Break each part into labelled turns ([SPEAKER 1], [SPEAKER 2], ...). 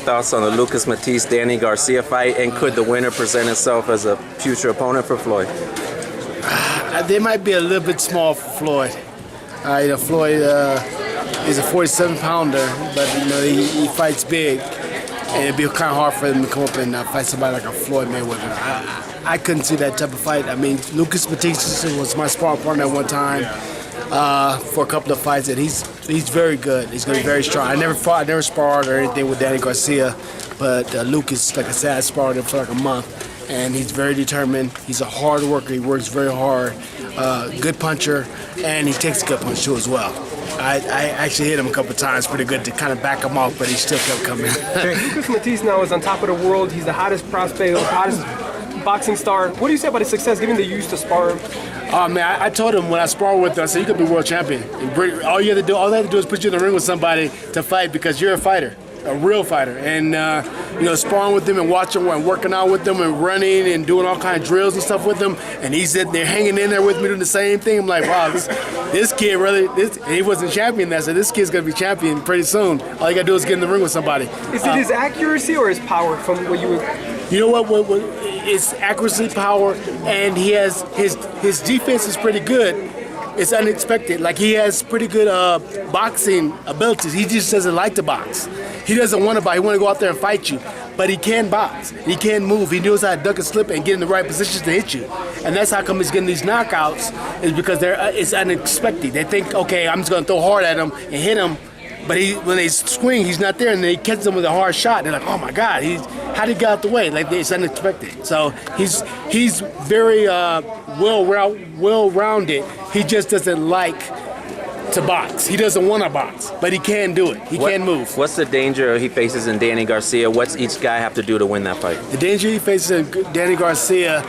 [SPEAKER 1] thoughts on the Lucas Matthysse Danny Garcia fight, and could the winner present itself as a future opponent for Floyd?
[SPEAKER 2] They might be a little bit small for Floyd. Floyd is a 47-pounder, but he fights big, and it'd be kind of hard for him to come up and fight somebody like a Floyd Mayweather. I couldn't see that type of fight. I mean, Lucas Matthysse was my sparring partner at one time for a couple of fights, and he's very good. He's going to be very strong. I never sparred or anything with Danny Garcia, but Lucas, like I said, I sparred him for like a month, and he's very determined. He's a hard worker. He works very hard. Good puncher, and he takes a good punch too as well. I actually hit him a couple of times pretty good to kind of back him off, but he still kept coming.
[SPEAKER 3] Lucas Matthysse now is on top of the world. He's the hottest prospect, the hottest boxing star. What do you say about his success, given that you used to spar him?
[SPEAKER 2] Oh man, I told him when I sparred with him, I said, you could be world champion. All they have to do is put you in the ring with somebody to fight, because you're a fighter, a real fighter. And sparring with them and watching and working out with them and running and doing all kinds of drills and stuff with them, and he's sitting there hanging in there with me doing the same thing. I'm like, wow, this kid really, he wasn't champion then, so this kid's gonna be champion pretty soon. All you gotta do is get in the ring with somebody.
[SPEAKER 3] Is it his accuracy or his power from what you would?
[SPEAKER 2] You know what it's accuracy, power, and he has his defense is pretty good. It's unexpected. Like, he has pretty good boxing abilities. He just doesn't like to box. He doesn't want to box. He want to go out there and fight you. But he can box. He can move. He knows how to duck and slip and get in the right positions to hit you. And that's how come he's getting these knockouts, is because it's unexpected. They think, okay, I'm just going to throw hard at him and hit him. But when they swing, he's not there, and then he catches them with a hard shot. They're like, oh my God, how did he get out the way? Like, it's unexpected. So he's very well-rounded. He just doesn't like to box. He doesn't want to box, but he can do it. He can move.
[SPEAKER 1] What's the danger he faces in Danny Garcia? What's each guy have to do to win that fight?
[SPEAKER 2] The danger he faces in Danny Garcia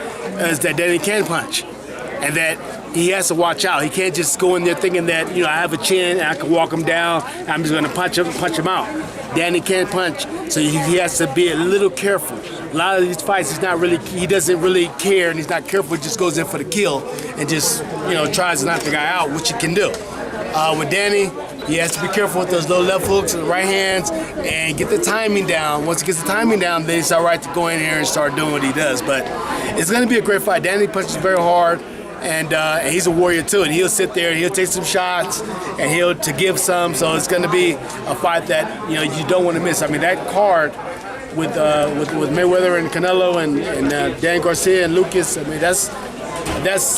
[SPEAKER 2] is that Danny can punch, and that he has to watch out. He can't just go in there thinking that, I have a chin and I can walk him down, and I'm just going to punch him out. Danny can't punch, so he has to be a little careful. A lot of these fights, he doesn't really care, and he's not careful. He just goes in for the kill and just, tries to knock the guy out, which he can do. With Danny, he has to be careful with those low left hooks and the right hands and get the timing down. Once he gets the timing down, then it's all right to go in here and start doing what he does. But it's going to be a great fight. Danny punches very hard. And he's a warrior too, and he'll sit there and he'll take some shots and he'll give some. So it's going to be a fight that you don't want to miss. I mean, that card with Mayweather and Canelo and Danny Garcia and Lucas. I mean, that's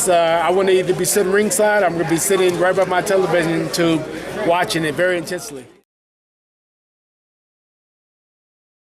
[SPEAKER 2] I want to either be sitting ringside, or I'm going to be sitting right by my television tube watching it very intensely.